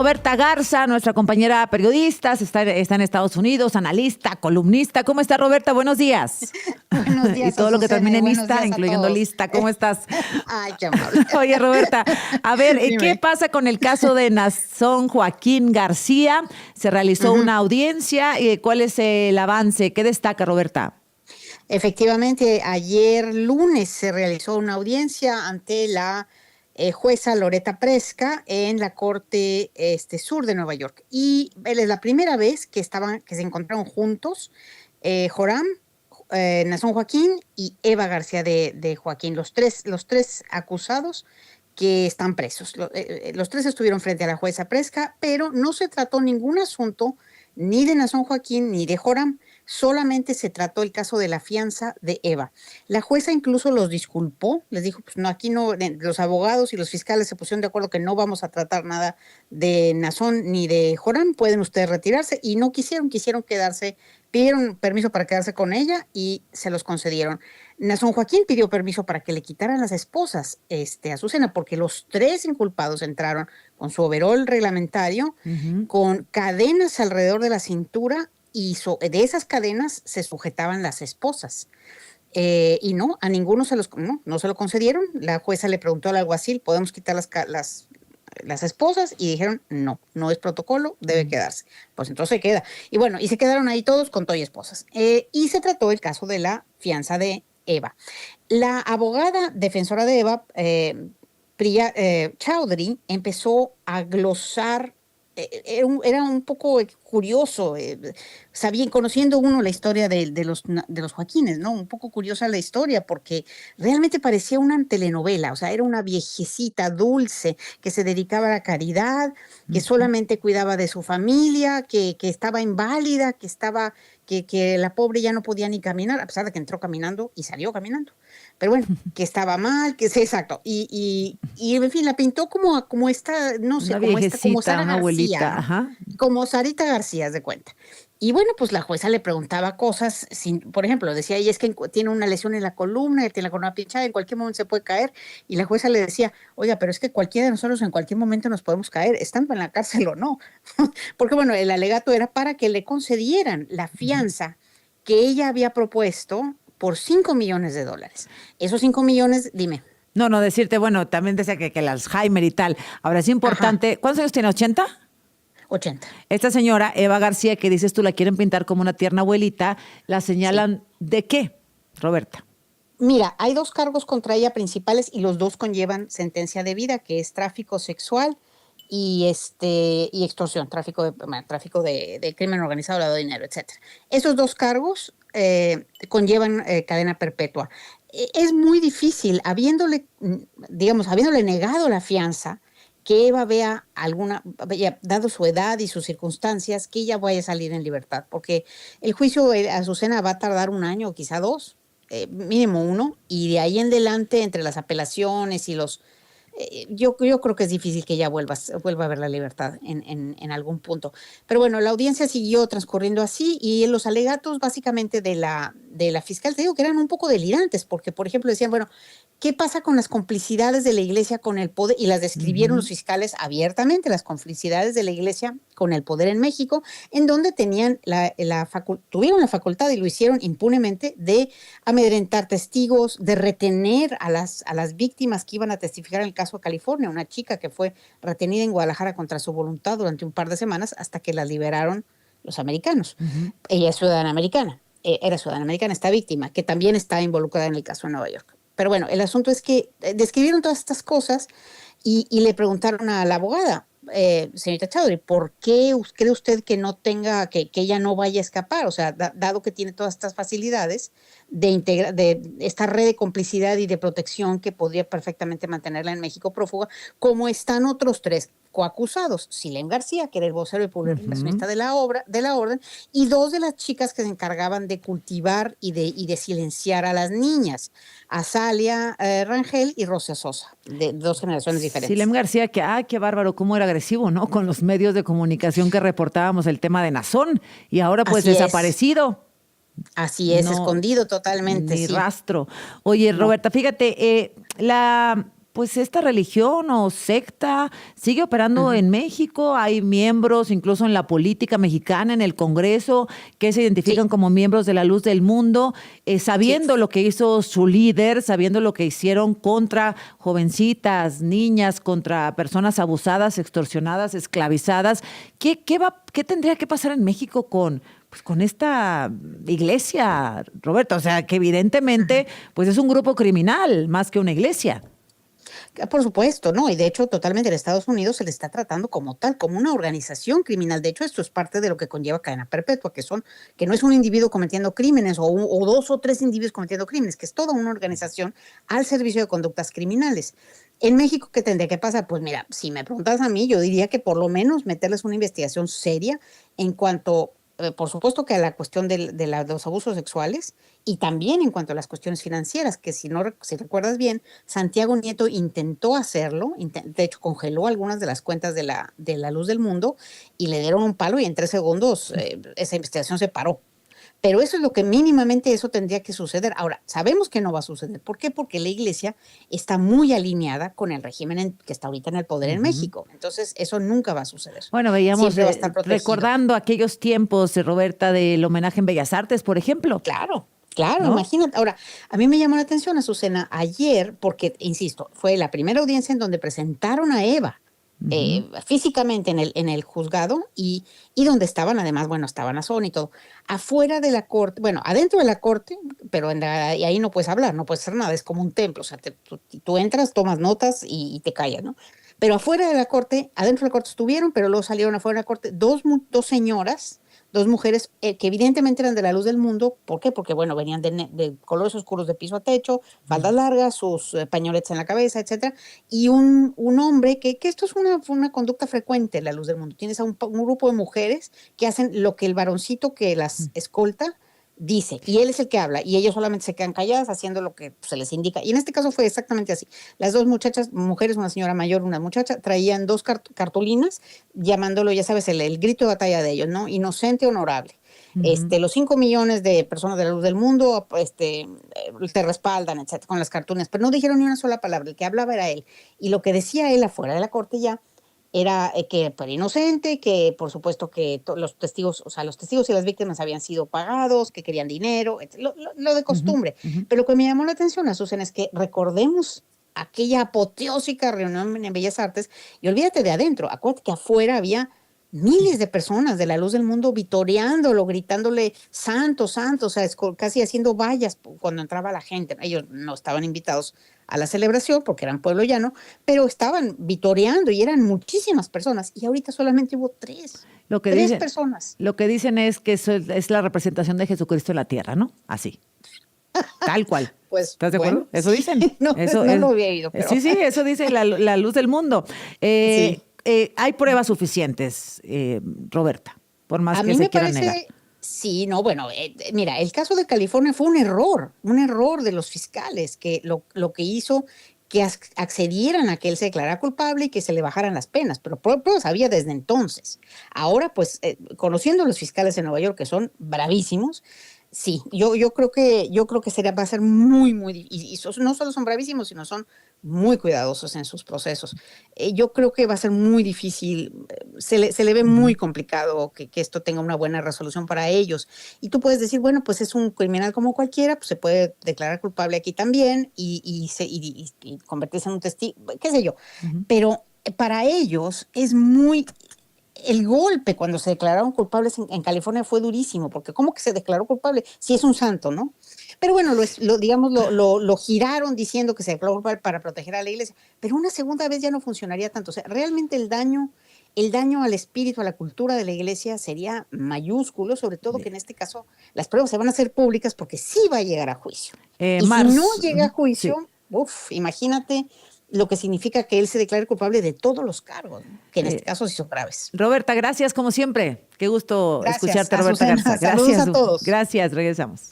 Roberta Garza, nuestra compañera periodista, está en Estados Unidos, analista, columnista. ¿Cómo está, Roberta? Buenos días. Buenos Y días, todo lo que Azucena, termine y en buenos ista, días a incluyendo todos. lista. ¿Cómo estás? Ay, qué amable. Oye, Roberta, a ver, ¿qué Dime. pasa con el caso de Nazón Joaquín García? Se realizó Ujú. una audiencia. ¿Cuál es el avance? ¿Qué destaca, Roberta? Efectivamente, ayer lunes se realizó una audiencia ante la jueza Loretta Preska en la Corte Sur de Nueva York. Y es la primera vez que se encontraron juntos Joram, Nazón Joaquín y Eva García de Joaquín, los tres acusados que están presos. Los tres estuvieron frente a la jueza Preska, pero no se trató ningún asunto ni de Nazón Joaquín ni de Joram. Solamente se trató el caso de la fianza de Eva. La jueza incluso los disculpó, les dijo, pues no, aquí no, los abogados y los fiscales se pusieron de acuerdo que no vamos a tratar nada de Nazón ni de Joram, pueden ustedes retirarse, y no quisieron quedarse, pidieron permiso para quedarse con ella y se los concedieron. Nazón Joaquín pidió permiso para que le quitaran las esposas, Azucena, porque los tres inculpados entraron con su overol reglamentario, Ujú. con cadenas alrededor de la cintura, y de esas cadenas se sujetaban las esposas. Y no, a ninguno no se lo concedieron. La jueza le preguntó al alguacil, ¿podemos quitar las esposas? Y dijeron, no, no es protocolo, debe quedarse. Pues entonces se queda. Y bueno, y se quedaron ahí todos con todo y esposas. Y se trató el caso de la fianza de Eva. La abogada defensora de Eva, Priya Chaudhry, empezó a glosar. Era un poco curioso, conociendo uno la historia de los Joaquines, ¿no? Un poco curiosa la historia, porque realmente parecía una telenovela. O sea, era una viejecita dulce que se dedicaba a la caridad, que Ujú. solamente cuidaba de su familia, que estaba inválida, que la pobre ya no podía ni caminar, a pesar de que entró caminando y salió caminando. Pero bueno, que estaba mal, que sí, exacto. Y en fin, la pintó como esta, no sé, Una como viejecita, Sara una García, abuelita, ¿no? ajá. Como Sarita García, haz de cuenta. Y bueno, pues la jueza le preguntaba cosas, por ejemplo, decía, y es que tiene una lesión en la columna, tiene la columna pinchada, en cualquier momento se puede caer. Y la jueza le decía, oiga, pero es que cualquiera de nosotros en cualquier momento nos podemos caer, estando en la cárcel o no. Porque bueno, el alegato era para que le concedieran la Ujú. fianza que ella había propuesto por $5 millones. Esos 5 millones, dime. No, no, decirte, bueno, también decía que el Alzheimer y tal. Ahora es Ajá, importante. ¿Cuántos años tiene? ¿80? 80. Esta señora, Eva García, que dices tú la quieren pintar como una tierna abuelita, la Sí. señalan ¿de qué, Roberta? Mira, hay dos cargos contra ella principales y los dos conllevan sentencia de vida, que es tráfico sexual y extorsión, tráfico de crimen organizado, lavado de dinero, etcétera. Esos dos cargos conllevan cadena perpetua. Es muy difícil, habiéndole negado la fianza, que Eva dado su edad y sus circunstancias, que ella vaya a salir en libertad, porque el juicio, Azucena, va a tardar un año o quizá dos, mínimo uno, y de ahí en adelante, entre las apelaciones y yo creo que es difícil que ella vuelva a ver la libertad en algún punto. Pero bueno, la audiencia siguió transcurriendo así, y los alegatos básicamente de la fiscal, te digo que eran un poco delirantes, porque por ejemplo decían, bueno, ¿qué pasa con las complicidades de la iglesia con el poder? Y las describieron los Ujú. fiscales abiertamente, las complicidades de la iglesia con el poder en México, en donde tuvieron la facultad, y lo hicieron impunemente, de amedrentar testigos, de retener a las víctimas que iban a testificar en el caso de California, una chica que fue retenida en Guadalajara contra su voluntad durante un par de semanas hasta que la liberaron los americanos. Ujú. Ella es ciudadana americana, era ciudadana americana, esta víctima, que también está involucrada en el caso de Nueva York. Pero bueno, el asunto es que describieron todas estas cosas, y le preguntaron a la abogada, señorita Chaudhry, ¿por qué cree usted que no tenga, que ella no vaya a escapar? O sea, dado que tiene todas estas facilidades de esta red de complicidad y de protección que podría perfectamente mantenerla en México prófuga, como están otros tres coacusados, Silén García, que era el vocero y Ujú. publicacionista de la orden, y dos de las chicas que se encargaban de cultivar y de silenciar a las niñas, Azalia Rangel y Rosa Sosa, de dos generaciones Silem diferentes. García, que, qué bárbaro, cómo era agresivo, ¿no? Con los medios de comunicación que reportábamos el tema de Nazón y ahora pues Así es, no, escondido totalmente, ni sí, rastro. Oye, no. Roberta, fíjate, pues esta religión o secta sigue operando en México. Hay miembros, incluso en la política mexicana, en el Congreso, que se identifican Sí, como miembros de la luz del mundo, sí. sabiendo lo que hizo su líder, sabiendo lo que hicieron contra jovencitas, niñas, contra personas abusadas, extorsionadas, esclavizadas. ¿Qué tendría que pasar en México pues con esta iglesia, Roberto? O sea, que evidentemente pues es un grupo criminal más que una iglesia. Por supuesto, ¿no? Y de hecho, totalmente en Estados Unidos se le está tratando como tal, como una organización criminal. De hecho, esto es parte de lo que conlleva cadena perpetua, que no es un individuo cometiendo crímenes o dos o tres individuos cometiendo crímenes, que es toda una organización al servicio de conductas criminales. En México, ¿qué tendría que pasar? Pues mira, si me preguntas a mí, yo diría que por lo menos meterles una investigación seria en cuanto, por supuesto, que a la cuestión de los abusos sexuales y también en cuanto a las cuestiones financieras, que si recuerdas bien, Santiago Nieto intentó hacerlo, de hecho congeló algunas de las cuentas de la Luz del Mundo y le dieron un palo y en 3 segundos esa investigación se paró. Pero eso es lo que mínimamente eso tendría que suceder. Ahora, sabemos que no va a suceder. ¿Por qué? Porque la iglesia está muy alineada con el régimen que está ahorita en el poder en Ujú. México. Entonces, eso nunca va a suceder. Bueno, veíamos, Siempre va a estar protegido. recordando aquellos tiempos, Roberta, del homenaje en Bellas Artes, por ejemplo, Claro, claro, ¿no? imagínate. Ahora, a mí me llamó la atención, Azucena, ayer, porque, insisto, fue la primera audiencia en donde presentaron a Eva Ujú. físicamente en el juzgado y donde estaban, además, bueno, estaban a Son y todo. Afuera de la corte, bueno, adentro de la corte, pero y ahí no puedes hablar, no puedes hacer nada, es como un templo, o sea, tú entras, tomas notas y te callas, ¿no? Pero afuera de la corte, adentro de la corte estuvieron, pero luego salieron afuera de la corte dos señoras, dos mujeres que evidentemente eran de la Luz del Mundo. ¿Por qué? Porque, bueno, venían de colores oscuros de piso a techo, faldas largas, sus pañoletas en la cabeza, etcétera, y un hombre que esto es una conducta frecuente en la Luz del Mundo. Tienes a un grupo de mujeres que hacen lo que el varoncito que las escolta dice, y él es el que habla, y ellos solamente se quedan calladas haciendo lo que se les indica. Y en este caso fue exactamente así. Las dos mujeres, una señora mayor, una muchacha, traían dos cartulinas llamándolo, ya sabes, el grito de batalla de ellos, ¿no? Inocente, honorable. Ujú. Los 5 millones de personas de la Luz del Mundo te respaldan, etcétera, con las cartulinas, pero no dijeron ni una sola palabra. El que hablaba era él. Y lo que decía él afuera de la corte ya era que era inocente, que por supuesto que los testigos, o sea, los testigos y las víctimas habían sido pagados, que querían dinero, lo de Ujú. costumbre. Ujú. Pero lo que me llamó la atención, Azucena, es que recordemos aquella apoteósica reunión en Bellas Artes y olvídate de adentro, acuérdate que afuera había miles de personas de la Luz del Mundo vitoreándolo, gritándole santo, santo, o sea, casi haciendo vallas cuando entraba la gente. Ellos no estaban invitados a la celebración porque eran pueblo llano, pero estaban vitoreando y eran muchísimas personas. Y ahorita solamente hubo tres, Lo que tres dicen, personas. lo que dicen es que eso es la representación de Jesucristo en la tierra, ¿no? Así, tal cual. Pues ¿Estás de bueno, acuerdo? Eso sí, dicen. no, Eso no es. lo había oído, pero Sí, sí, eso dice la luz del mundo. sí. Hay pruebas suficientes, Roberta, por más A que mí se me quieran negar. parece, sí, no, bueno, mira, el caso de California fue un error de los fiscales, que lo que hizo que accedieran a que él se declarara culpable y que se le bajaran las penas, pero pruebas había desde entonces. Ahora, pues, conociendo a los fiscales en Nueva York, que son bravísimos, sí, yo creo que va a ser muy, muy, no solo son bravísimos, sino son muy cuidadosos en sus procesos. Yo creo que va a ser muy difícil, se le ve muy Ujú. complicado que esto tenga una buena resolución para ellos. Y tú puedes decir, bueno, pues es un criminal como cualquiera, pues se puede declarar culpable aquí también y convertirse en un testigo, qué sé yo. Ujú. Pero para ellos es muy, el golpe cuando se declararon culpables en California fue durísimo, porque ¿cómo que se declaró culpable? Si es un santo, ¿no? Pero bueno, digamos, lo giraron diciendo que se declaró culpable para proteger a la iglesia, pero una segunda vez ya no funcionaría tanto. O sea, realmente el daño al espíritu, a la cultura de la iglesia sería mayúsculo, sobre todo que en este caso las pruebas se van a hacer públicas porque sí va a llegar a juicio. Y si no llega a Ujú, sí. juicio, imagínate lo que significa que él se declare culpable de todos los cargos, ¿no? Que en este Eh, caso sí son graves. Roberta, gracias como siempre. Qué gusto Gracias, escucharte, Roberta Azucena. Garza. Saludos Gracias, a todos. gracias. Regresamos.